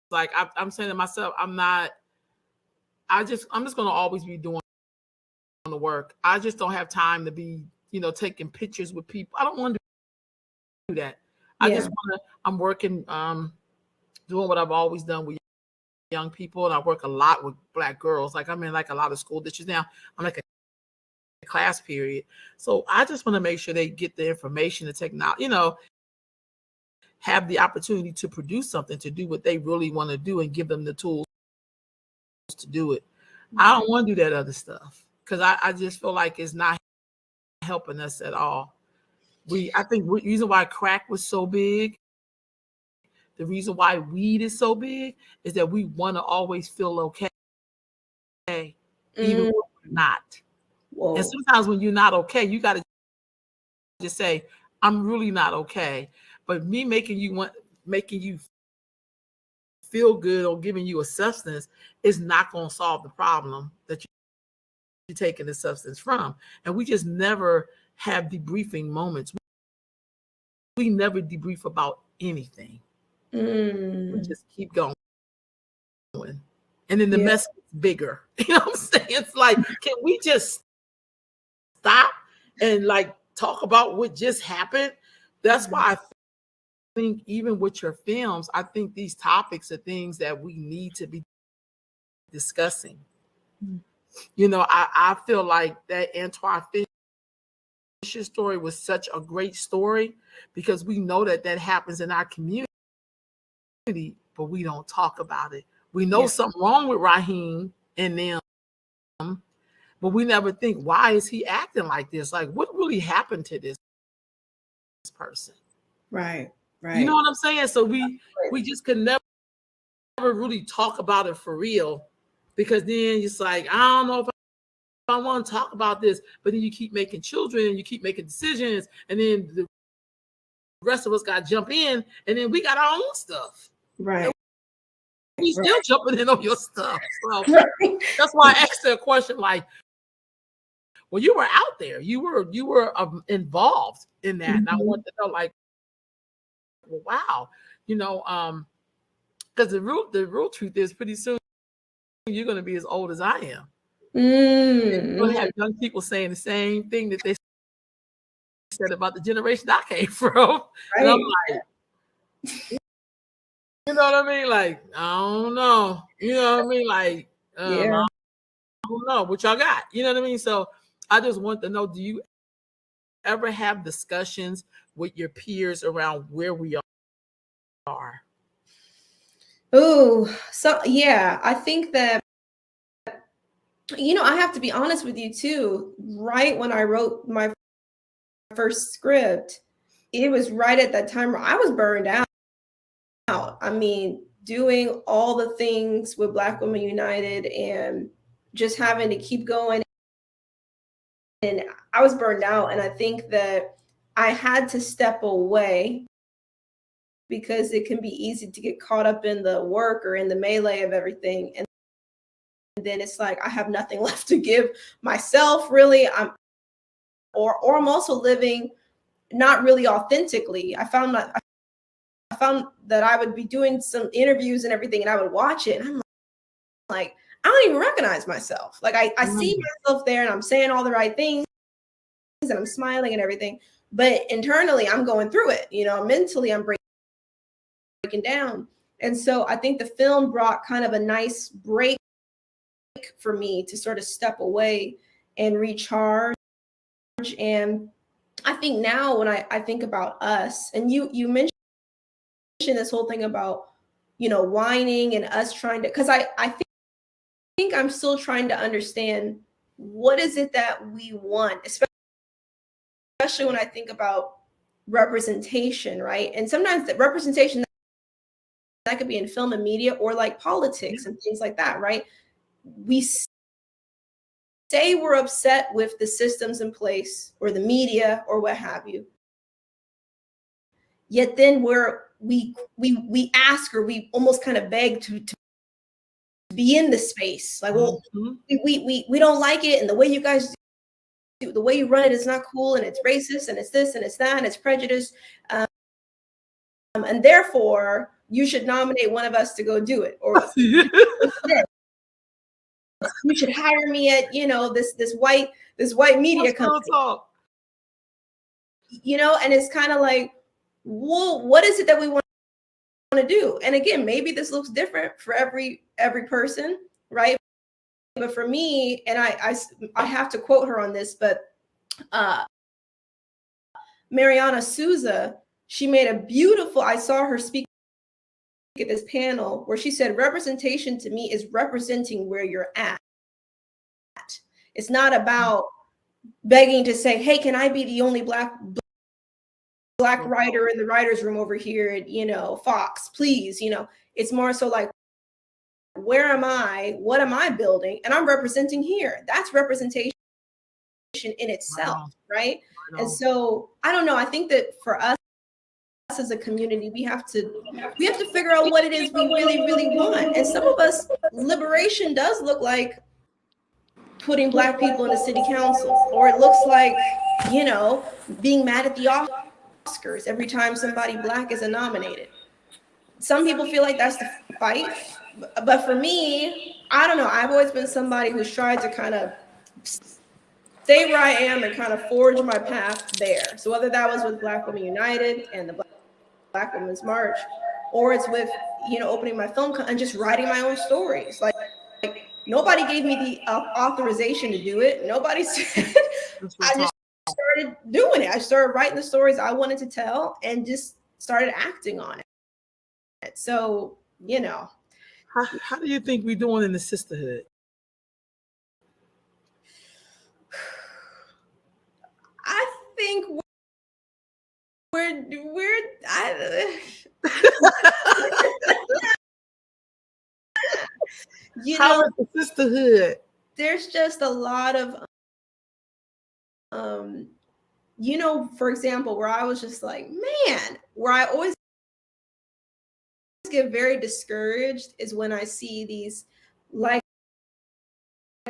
Speaker 2: like I'm saying to myself, I'm just gonna always be doing the work. I just don't have time to be, taking pictures with people. I don't want to do that. I just I'm working, doing what I've always done with young people, and I work a lot with Black girls. Like I'm in like a lot of school districts now. I'm like a class period. So I just want to make sure they get the information, the technology, have the opportunity to produce something, to do what they really want to do, and give them the tools to do it. I don't want to do that other stuff because I just feel like it's not helping us at all. I think the reason why crack was so big, the reason why weed is so big, is that we want to always feel okay, even when we're not.
Speaker 3: Whoa.
Speaker 2: And sometimes when you're not okay, you got to just say, I'm really not okay. But me making you feel good or giving you a substance is not going to solve the problem that you're taking the substance from. And we just never have debriefing moments. We never debrief about anything. We just keep going. And then the mess gets bigger. You know what I'm saying? It's like, can we just stop and like talk about what just happened? That's why I think even with your films, I think these topics are things that we need to be discussing. I feel like that Antoine Fisher story was such a great story because we know that happens in our community, but we don't talk about it. We know something wrong with Raheem and them, but we never think, why is he acting like this? Like, what really happened to this person?
Speaker 3: Right.
Speaker 2: You know what I'm saying? So we just could never really talk about it for real, because then it's like, I don't know if I want to talk about this, but then you keep making children and you keep making decisions, and then the rest of us got to jump in, and then we got our own stuff.
Speaker 3: Right.
Speaker 2: And we still jumping in on your stuff. So that's why I asked a question like, well, you were out there, you were involved in that, and I want to know, like, well, wow, because the real truth is, pretty soon you're going to be as old as I am. You're going to have young people saying the same thing that they said about the generation I came from. Right. And I'm like, you know what I mean? Like, I don't know. You know what I mean? Like, I don't know what y'all got. You know what I mean? So I just want to know, do you ever have discussions with your peers around where we are?
Speaker 3: Oh, so yeah, I think that, I have to be honest with you too. Right when I wrote my first script, it was right at that time where I was burned out. I mean, doing all the things with Black Women United and just having to keep going. And I was burned out. And I think that I had to step away because it can be easy to get caught up in the work or in the melee of everything. And then it's like, I have nothing left to give myself, really. I'm also living not really authentically. I found that I would be doing some interviews and everything, and I would watch it, and I'm like, I don't even recognize myself. Like I see myself there, and I'm saying all the right things, and I'm smiling and everything, but internally I'm going through it. Mentally I'm breaking down. And so I think the film brought kind of a nice break for me to sort of step away and recharge. And I think now when I think about us, and you mentioned this whole thing about, whining and us trying to, because I think I'm still trying to understand what is it that we want, especially when I think about representation, right? And sometimes the representation that could be in film and media or like politics and things like that, right? We say we're upset with the systems in place or the media or what have you. Yet then we ask, or we almost kind of beg to be in the space. Like, well, we don't like it, and the way you guys do, the way you run it is not cool, and it's racist, and it's this, and it's that, and it's prejudice, and therefore you should nominate one of us to go do it, or you should hire me at this white media company. And it's kind of like, well, what is it that we want to do? And again, maybe this looks different for every person, right? But for me, and I have to quote her on this, but Mariana Souza, she made a beautiful, I saw her speak at this panel where she said, representation to me is representing where you're at. It's not about begging to say, hey, can I be the only black writer in the writer's room over here at, Fox, please, it's more so like, where am I? What am I building? And I'm representing here. That's representation in itself, right? And so I don't know. I think that for us as a community, we have to figure out what it is we really, really want. And some of us, liberation does look like putting Black people in the city council, or it looks like, being mad at the Oscars every time somebody Black is nominated. Some people feel like that's the fight. But for me, I don't know. I've always been somebody who's tried to kind of stay where I am and kind of forge my path there. So whether that was with Black Women United and the Black Women's March, or it's with, opening my film and just writing my own stories. Like nobody gave me the authorization to do it. Nobody said, I just started doing it. I started writing the stories I wanted to tell and just started acting on it. So,
Speaker 2: How do you think we're doing in the sisterhood?
Speaker 3: I think we're
Speaker 2: how is the sisterhood?
Speaker 3: There's just a lot of for example, where I was just like, man, where I always get very discouraged is when I see these, like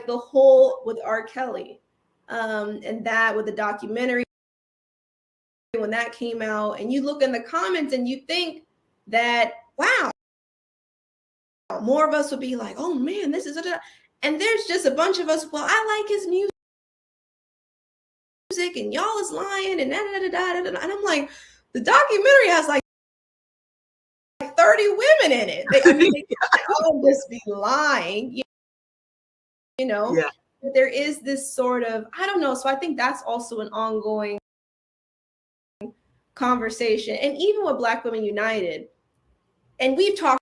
Speaker 3: the whole with R. Kelly, and that with the documentary when that came out, and you look in the comments and you think that, wow, more of us would be like, oh man, this is and there's just a bunch of us, well, I like his music and y'all is lying and and I'm like, the documentary has like 30 women in it. They all just be lying, Yeah. There is this sort of, I don't know. So I think that's also an ongoing conversation. And even with Black Women United, and we've talked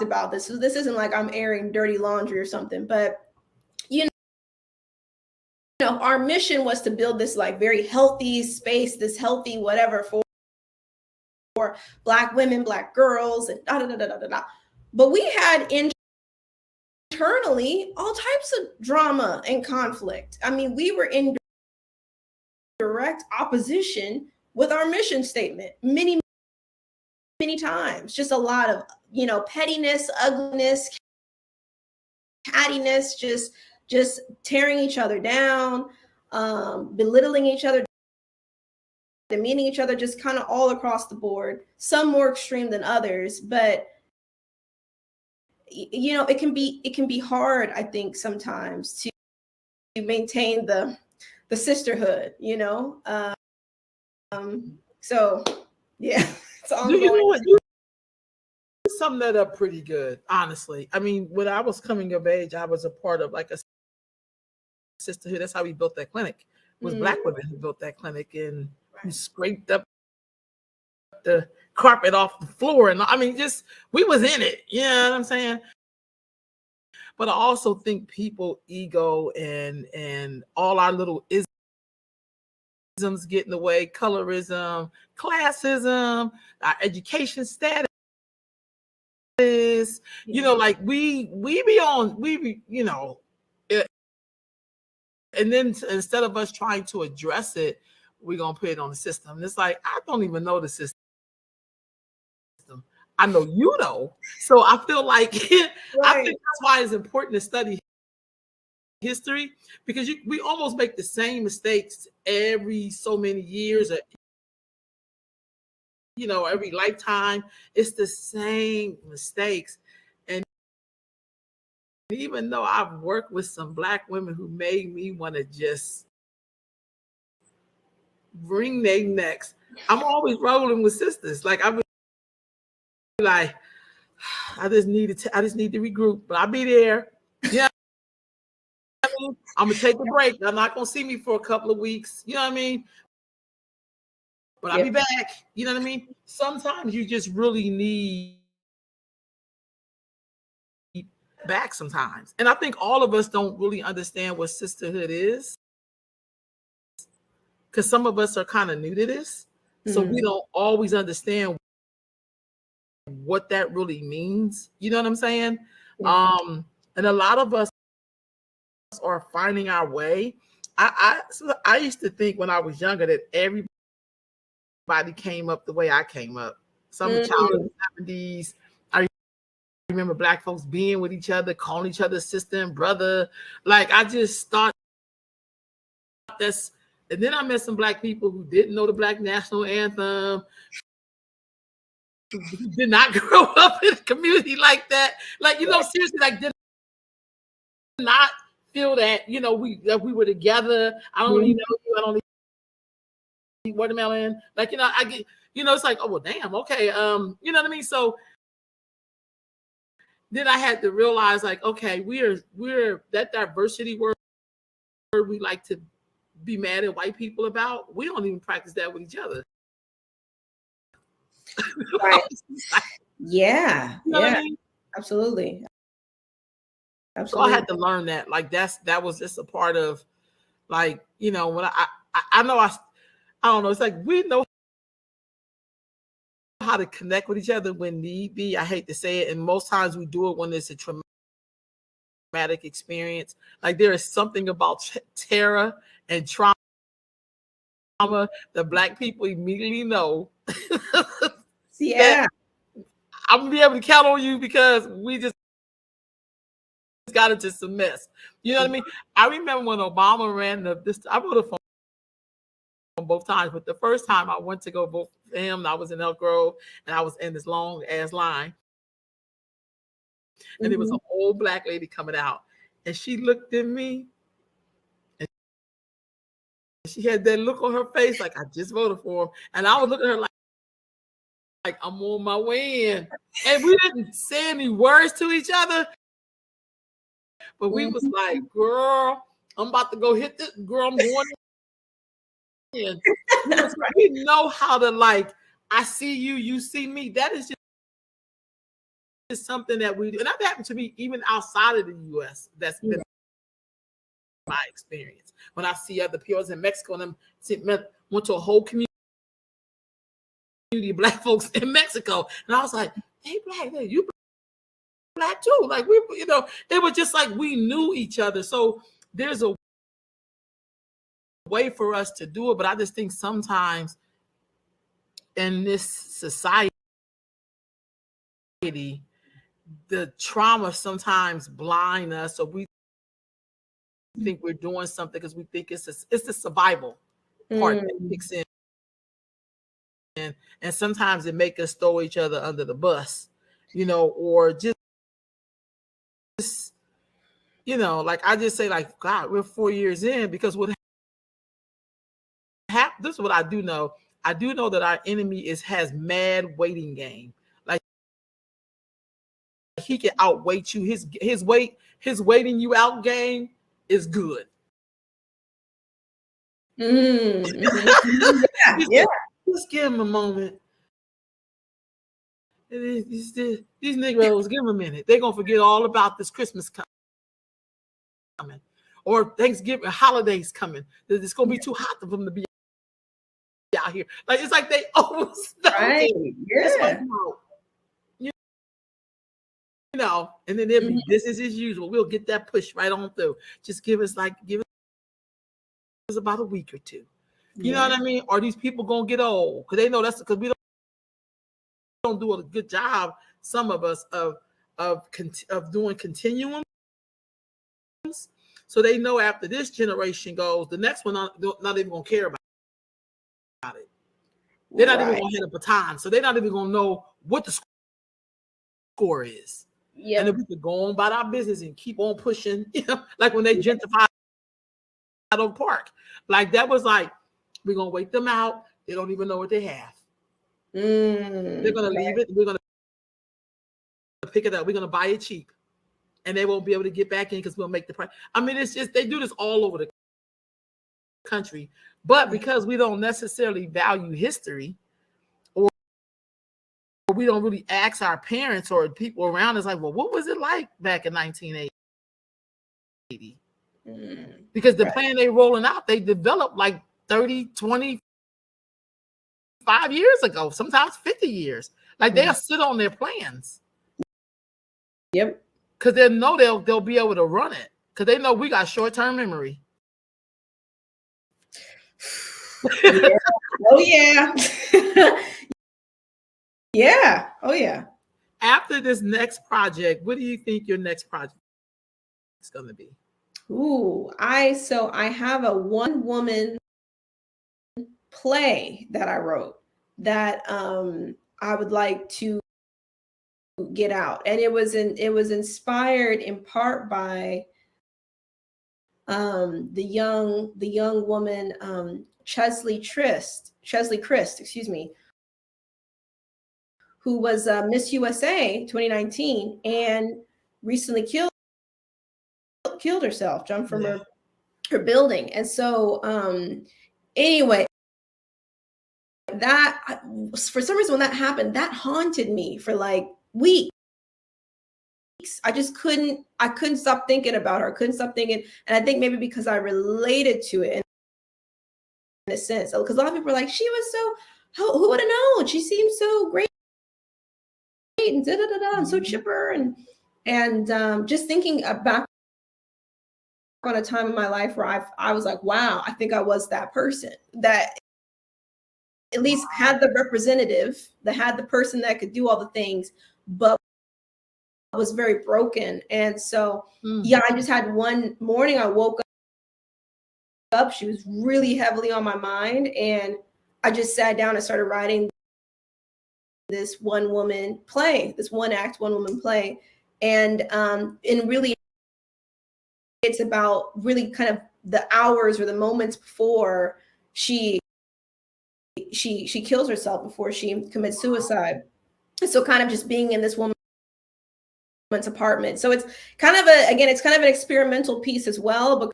Speaker 3: about this, so this isn't like I'm airing dirty laundry or something, but our mission was to build this like very healthy space, this healthy whatever for Black women, Black girls, and But we had internally all types of drama and conflict. I mean, we were in direct opposition with our mission statement many times. Just a lot of, pettiness, ugliness, cattiness, just tearing each other down, belittling each other, demeaning each other, just kind of all across the board, some more extreme than others. But it can be hard, I think, sometimes to maintain the sisterhood, so yeah, it's ongoing.
Speaker 2: You know what? You summed that up pretty good, honestly. I mean, when I was coming of age, I was a part of like a sisterhood. That's how we built that clinic. It was Black women who built that clinic, and we scraped up the carpet off the floor, and I mean, just we was in it. You know what I'm saying? But I also think people ego and all our little isms get in the way, colorism, classism, our education status. Like we be, and then instead of us trying to address it, we're gonna put it on the system. And it's like, I don't even know the system. I know you know. So I feel like I think that's why it's important to study history, because we almost make the same mistakes every so many years, or every lifetime. It's the same mistakes. And even though I've worked with some Black women who made me want to just wring their necks, I'm always rolling with sisters. Like, I be like, I just need to regroup, but I'll be there. Yeah. I'm gonna take a break. They're not gonna see me for a couple of weeks. You know what I mean? But I'll be back. You know what I mean? Sometimes you just really need back sometimes. And I think all of us don't really understand what sisterhood is, because some of us are kind of new to this. So we don't always understand what that really means. You know what I'm saying? And a lot of us are finding our way. I used to think when I was younger that everybody came up the way I came up. Some child in the 70s. I remember Black folks being with each other, calling each other sister and brother. Like, I just thought that's, and then I met some Black people who didn't know the Black national anthem, who did not grow up in a community like that. Like, seriously, like, did not feel that, we were together. I don't even know you. I don't eat watermelon. Like, I get, it's like, oh, well, damn. Okay. You know what I mean? So then I had to realize, like, okay, we're that diversity word we like to be mad at white people about. We don't even practice that with each other.
Speaker 3: Right. Yeah.
Speaker 2: You know what I mean?
Speaker 3: Absolutely.
Speaker 2: So I had to learn that. Like, that was just a part of, like, when I know I don't know. It's like we know how to connect with each other when need be. I hate to say it, and most times we do it when it's a traumatic experience. Like, there is something about terror and trauma that Black people immediately know.
Speaker 3: Yeah,
Speaker 2: I'm gonna be able to count on you because we just got into some mess. You know what I mean? I remember when Obama ran I voted for him both times, but the first time I went to go vote for him, I was in Elk Grove and I was in this long ass line. And there was an old Black lady coming out, and she looked at me and she had that look on her face like, I just voted for him. And I was looking at her like I'm on my way in. And we didn't say any words to each other, but we was like, girl, I'm about to go hit this. Girl, I'm going in. We know how to, like, I see you, you see me. That is just something that we do. And that happened to me even outside of the U.S. That's been my experience. When I see other people in Mexico, and went to a whole community of Black folks in Mexico. And I was like, hey, Black, you Black too. Like, we, it was just like we knew each other. So there's a way for us to do it. But I just think sometimes in this society, the trauma sometimes blind us, so we think we're doing something because we think it's the survival part that kicks in. And sometimes it make us throw each other under the bus, or just, like I just say, like, God, we're 4 years in, because what happened, this is what I do know. I do know that our enemy has mad waiting game. Like, he can outweight you. His waiting you out game is good.
Speaker 3: Yeah.
Speaker 2: Just give him a moment. These Negroes, give them a minute. They're gonna forget all about this Christmas coming, or Thanksgiving holidays coming. It's gonna be too hot for them to be out here. Like it's like they almost know
Speaker 3: Right.
Speaker 2: it's like,
Speaker 3: Yeah.
Speaker 2: no, you know, and then it'll be business as usual. We'll get that push right on through. Just give us about a week or two. You know what I mean? Or these people gonna get old because they know that's because we don't do a good job. Some of us of doing continuums, so they know after this generation goes, the next one not even gonna care about it. They're not even gonna hit a baton, so they're not even gonna know what the score is.
Speaker 3: Yeah.
Speaker 2: And if we could go on about our business and keep on pushing, you know, like when they gentrified Oak Park, like that was like, we're gonna wait them out. They don't even know what they have. They're gonna leave it. We're gonna pick it up. We're gonna buy it cheap, and they won't be able to get back in because we'll make the price. I mean, it's just they do this all over the country, but because we don't necessarily value history, or we don't really ask our parents or people around us, like, well, what was it like back in 1980? Because the plan they rolling out, they developed like 30, 25 years ago, sometimes 50 years. Like they'll sit on their plans.
Speaker 3: Yep.
Speaker 2: Because they know they'll be able to run it. Because they know we got short-term memory.
Speaker 3: Yeah. Oh yeah. Yeah. Oh yeah.
Speaker 2: After this next project, what do you think your next project is going to be?
Speaker 3: Ooh, I have a one-woman play that I wrote that I would like to get out, and it was inspired in part by the young woman Chesley Christ, excuse me, who was Miss USA 2019 and recently killed herself, jumped from her building. And so anyway, that for some reason when that happened, that haunted me for like weeks. I couldn't stop thinking about her. I couldn't stop thinking. And I think maybe because I related to it in a sense, because a lot of people are like, she was so, who would have known? She seemed so great and and so chipper and just thinking back on a time in my life where I was like, wow, I think I was that person that at least had the representative, that had the person that could do all the things, but was very broken. And so, I just had one morning I woke up, she was really heavily on my mind, and I just sat down and started writing this one woman play, this one act, one woman play. And really it's about really kind of the hours or the moments before she kills herself, before she commits suicide. So kind of just being in this woman's apartment. So it's kind of it's kind of an experimental piece as well,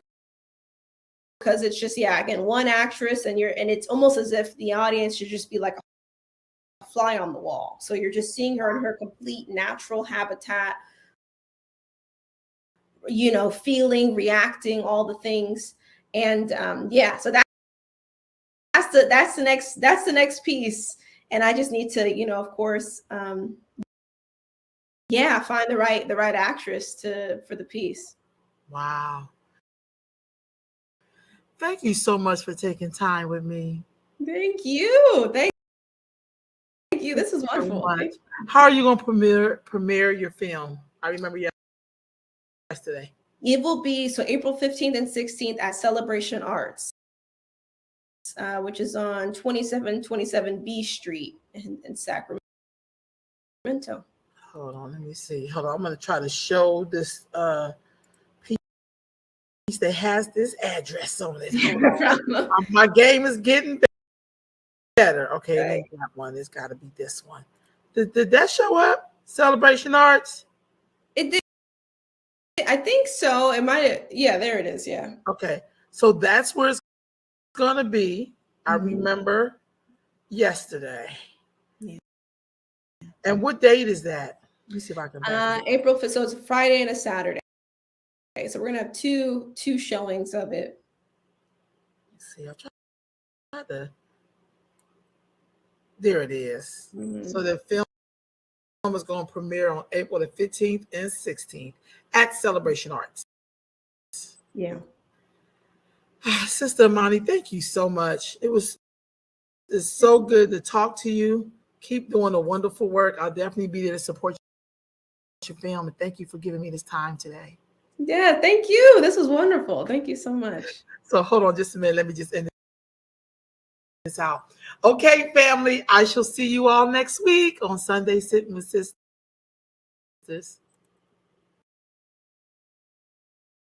Speaker 3: because it's just, again, one actress, and it's almost as if the audience should just be like a fly on the wall. So you're just seeing her in her complete natural habitat, feeling, reacting, all the things. And so that's the next piece. And I just need to, of course, find the right actress for the piece.
Speaker 2: Wow. Thank you so much for taking time with me.
Speaker 3: Thank you. Thank you. This is wonderful.
Speaker 2: So how are you going to premiere your film? I remember yesterday.
Speaker 3: It will be April 15th and 16th at Celebration Arts, which is on 2727 B Street in Sacramento.
Speaker 2: Hold on, let me see. Hold on, I'm going to try to show this piece that has this address on it. My game is getting better. Okay, it ain't that one. It's got to be this one. Did that show up? Celebration Arts?
Speaker 3: It did. I think so. It might have. Yeah, there it is. Yeah.
Speaker 2: Okay, so that's where it's going to be. I remember yesterday. Yeah. And what date is that? Let me see if I can.
Speaker 3: April 5th. So it's a Friday and a Saturday. so we're gonna have two showings of it.
Speaker 2: Let's see, I'll try to. There it is. So the film is going to premiere on April the 15th and 16th at Celebration Arts.
Speaker 3: Yeah.
Speaker 2: Sister Imani, thank you so much. It's so good to talk to you. Keep doing the wonderful work. I'll definitely be there to support your film. And thank you for giving me this time today.
Speaker 3: Yeah, thank you. This was wonderful. Thank you so much.
Speaker 2: So hold on just a minute. Let me just end this out. Okay, family, I shall see you all next week on Sunday Sitting with Sisters.